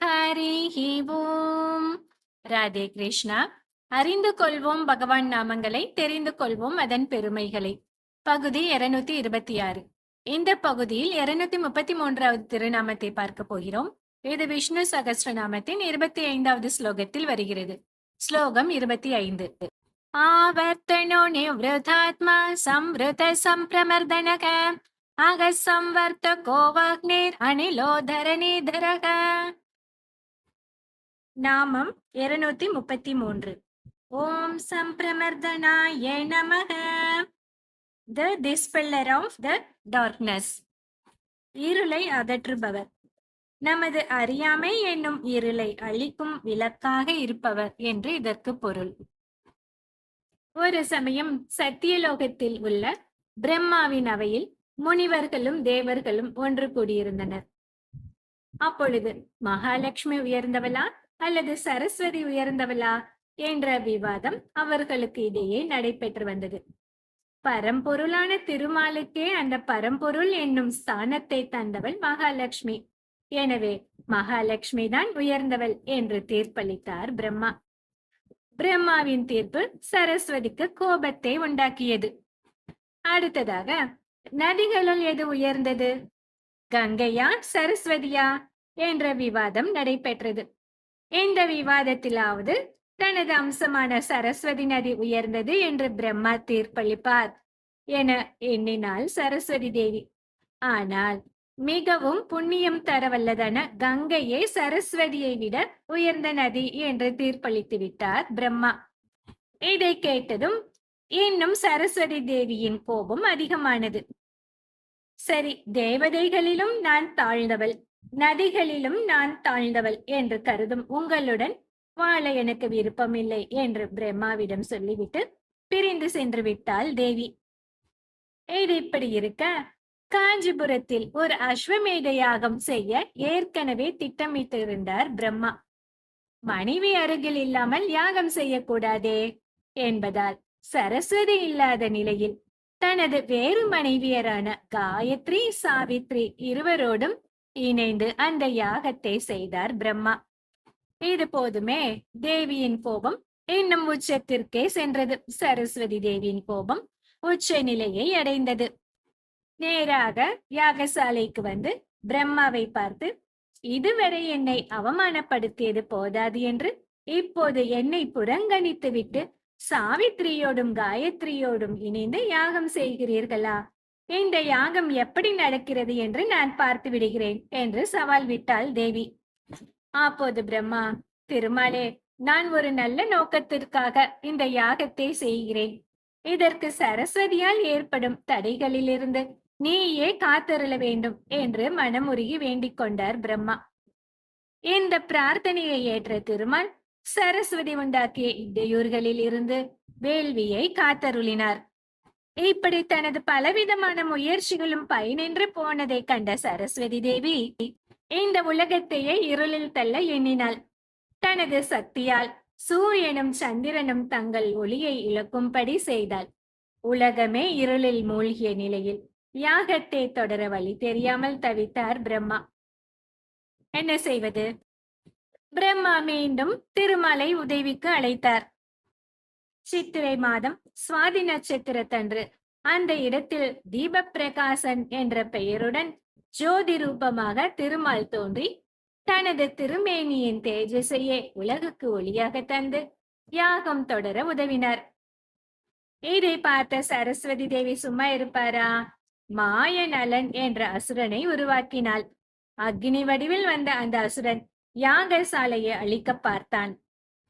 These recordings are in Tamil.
ஹரிஹி ஓம். ராதே கிருஷ்ணா. அறிந்து கொள்வோம் பகவான் நாமங்களை, தெரிந்து கொள்வோம் அதன் பெருமைகளை. பகுதி 226. இந்த பகுதியில் 233வது திருநாமத்தை பார்க்க போகிறோம். இது விஷ்ணு சகஸ்ரநாமத்தின் 25வது ஸ்லோகத்தில் வருகிறது. ஸ்லோகம் 25. ஆவர்த்தனோ நிவ்ருதாத்மா சம்ருத சம்பிரமர்தனக அக சம்வர்த்தகோ வக்னிர் அனிலோதரணிதரக. நாமம் 233. ஓம் சம்பிரமர்தனாய நமக. த டிஸ்பெல்லர் ஆஃப் த டார்க்னஸ். இருளை அகற்றுபவர். நமது அறியாமை என்னும் இருளை அழிக்கும் விளக்காக இருப்பவர் என்று இதற்கு பொருள். ஒரு சமயம் சத்தியலோகத்தில் உள்ள பிரம்மாவின் அவையில் முனிவர்களும் தேவர்களும் ஒன்று கூடியிருந்தனர். அப்பொழுது மகாலட்சுமி உயர்ந்தவளா அல்லது சரஸ்வதி உயர்ந்தவளா என்ற விவாதம் அவர்களுக்கு இடையே நடைபெற்று வந்தது. பரம்பொருளான திருமாலுக்கே அந்த பரம்பொருள் என்னும் ஸ்தானத்தை தந்தவள் மகாலட்சுமி. எனவே மகாலட்சுமி தான் உயர்ந்தவள் என்று தீர்ப்பளித்தார் பிரம்மா. பிரம்மாவின் தீர்ப்பு சரஸ்வதிக்கு கோபத்தை உண்டாக்கியது. அடுத்ததாக, நதிகளுள் எது உயர்ந்தது, கங்கையா சரஸ்வதியா என்ற விவாதம் நடைபெற்றது. இந்த விவாதத்திலாவது தனது அம்சமான சரஸ்வதி நதி உயர்ந்தது என்று பிரம்மா தீர்ப்பளிப்பார் என எண்ணினாள் சரஸ்வதி தேவி. ஆனால் மிகவும் புண்ணியம் தரவல்லதான கங்கையே சரஸ்வதியை விட உயர்ந்த நதி என்று தீர்ப்பளித்து விட்டார் பிரம்மா. இதை கேட்டதும் இன்னும் சரஸ்வதி தேவியின் கோபம் அதிகமானது. சரி, தேவதைகளிலும் நான் தாழ்ந்தவள், நதிகளிலும் நான் தாழ்ந்தவள் என்று கருதும் உங்களுடன் வாழ எனக்கு விருப்பமில்லை என்று பிரம்மாவிடம் சொல்லிவிட்டு பிரிந்து சென்று விட்டாள் தேவி. இது இப்படி இருக்க, காஞ்சிபுரத்தில் ஒரு அஸ்வமேத யாகம் செய்ய ஏற்கனவே திட்டமிட்டிருந்தார் பிரம்மா. மனைவி அருகில் இல்லாமல் யாகம் செய்யக்கூடாதே என்பதால் சரஸ்வதி இல்லாத நிலையில் தனது வேறு மனைவியரான காயத்ரி, சாவித்ரி இருவரோடும் இணைந்து அந்த யாகத்தை செய்தார் பிரம்மா. இது போதுமே, தேவியின் கோபம் இன்னும் உச்சத்திற்கே சென்றது. சரஸ்வதி தேவியின் கோபம் உச்ச நிலையை அடைந்தது. நேராக யாகசாலைக்கு வந்து பிரம்மாவை பார்த்து, இதுவரை என்னை அவமானப்படுத்தியது போதாது என்று இப்போது என்னை புறங்கணித்து விட்டு சாவித்ரியோடும் காயத்ரியோடும் இணைந்து யாகம் செய்கிறீர்களா? இந்த யாகம் எப்படி நடக்கிறது என்று நான் பார்த்து விடுகிறேன் என்று சவால் விட்டாள் தேவி. அப்போது பிரம்மா, திருமாலே, நான் ஒரு நல்ல நோக்கத்திற்காக இந்த யாகத்தை செய்கிறேன். இதற்கு சரஸ்வதியால் ஏற்படும் தடைகளிலிருந்து நீயே காத்தருள வேண்டும் என்று மனமுருகி வேண்டிக் கொண்டார் பிரம்மா. இந்த பிரார்த்தனையை ஏற்ற திருமால் சரஸ்வதி உண்டாக்கிய இடையூறுகளில் இருந்து வேள்வியை காத்தருளினார். இப்படி தனது பலவிதமான முயற்சிகளும் பயனின்றி போனதை கண்ட சரஸ்வதி தேவி இந்த உலகத்தையே இருளில் தள்ள எண்ணினாள். தனது சக்தியால் சூரியனும் சந்திரனும் தங்கள் ஒளியை இழக்கும்படி செய்தாள். உலகமே இருளில் மூழ்கிய நிலையில் யாகத்தை தொடர வழி தெரியாமல் தவித்தார் பிரம்மா. என்ன செய்வது? பிரம்மா மீண்டும் திருமாலை உதவிக்கு அழைத்தார். சித்திரை மாதம் சுவாதி நட்சத்திரத்தன்று அந்த இடத்தில் தீப பிரகாசன் என்ற பெயருடன் ஜோதி ரூபமாக திருமால் தோன்றி தனது திருமேனியின் தேஜஸையே உலகுக்கு ஒளியாக தந்து யாகம் தொடர உதவினார். இதை பார்த்த சரஸ்வதி தேவி சும்மா இருப்பாரா? மாய நலன் என்ற அசுரனை உருவாக்கினாள். அக்னி வடிவில் வந்த அந்த அசுரன் யாகசாலையை அழிக்க பார்த்தான்.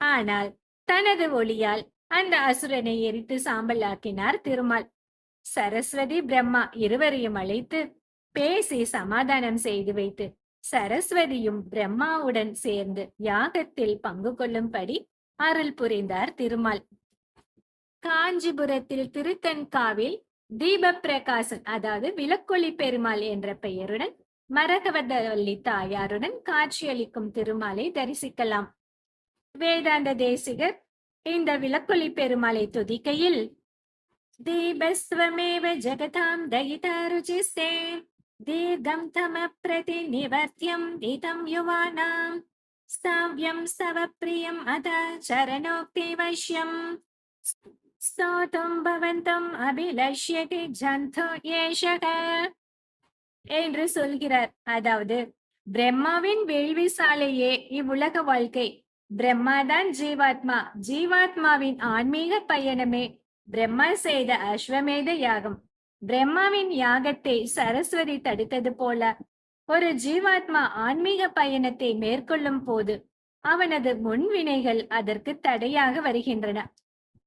ஆனால் தனது ஒளியால் அந்த அசுரனை எரித்து சாம்பலாக்கினார் திருமால். சரஸ்வதி பிரம்மா இருவரையும் அழைத்து பேசி சமாதானம் செய்து வைத்து சரஸ்வதியும் பிரம்மாவுடன் சேர்ந்து யாகத்தில் பங்கு கொள்ளும்படி அருள் புரிந்தார் திருமால். காஞ்சிபுரத்தில் திருத்தன்காவில் தீப பிரகாசன், அதாவது விளக்கொளி பெருமாள் என்ற பெயருடன் மரகதவல்லி தாயாருடன் காட்சியளிக்கும் திருமாலை தரிசிக்கலாம். வேதாந்த தேசிகர் இந்த விளக்கொளி பெருமாளை துதிக்கையில், தீபஸ்வமேவ ஜகதாம் தயிதா ருச்சிஸ்தே தீர்க்கம் தம பிரதி நிவர்த்தியம் தீதம் யுவானாம் साव्यं सवप्रियम् अथ चरणोक्ति वश्यम् स्तोतुं भवन्तम् अभिलष्यति जन्तु ஏஷக என்று சொல்கிறார். அதாவது பிரம்மாவின் வேள்விசாலையே இவ்வுலக வாழ்க்கை. பிரம்மாதான் ஜீவாத்மா. ஜீவாத்மாவின் ஆன்மீக பயணமே பிரம்மா செய்த அஸ்வமேத யாகம். பிரம்மாவின் யாகத்தை சரஸ்வதி தடுத்தது போல ஒரு ஜீவாத்மா ஆன்மீக பயணத்தை மேற்கொள்ளும் போது அவனது முன்வினைகள் அதற்கு தடையாக வருகின்றன.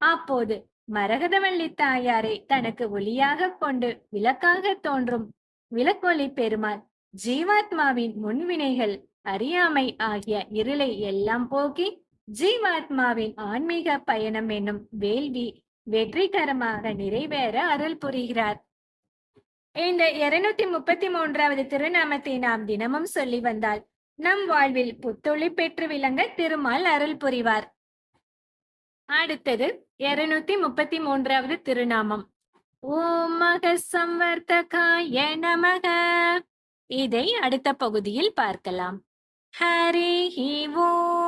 அப்போது மரகதவள்ளி தாயாரை தனக்கு ஒளியாக கொண்டு விளக்காக தோன்றும் விளக்கொளி பெருமாள் ஜீவாத்மாவின் முன்வினைகள் அறியாமை ஆகிய இருளை எல்லாம் போக்கி ஜீவாத்மாவின் ஆன்மீக பயணம் என்னும் வேள்வி வெற்றிகரமாக நிறைவேற அருள் புரிகிறார். இந்த 233வது திருநாமத்தை நாம் தினமும் சொல்லி வந்தால் நம் வாழ்வில் புத்தொளி பெற்று விளங்க திருமால் அருள் புரிவார். அடுத்தது 233வது திருநாமம். ஓம் மக சம்வர்த்தகாய நமக. இதை அடுத்த பகுதியில் பார்க்கலாம். ஹரி ஓம்.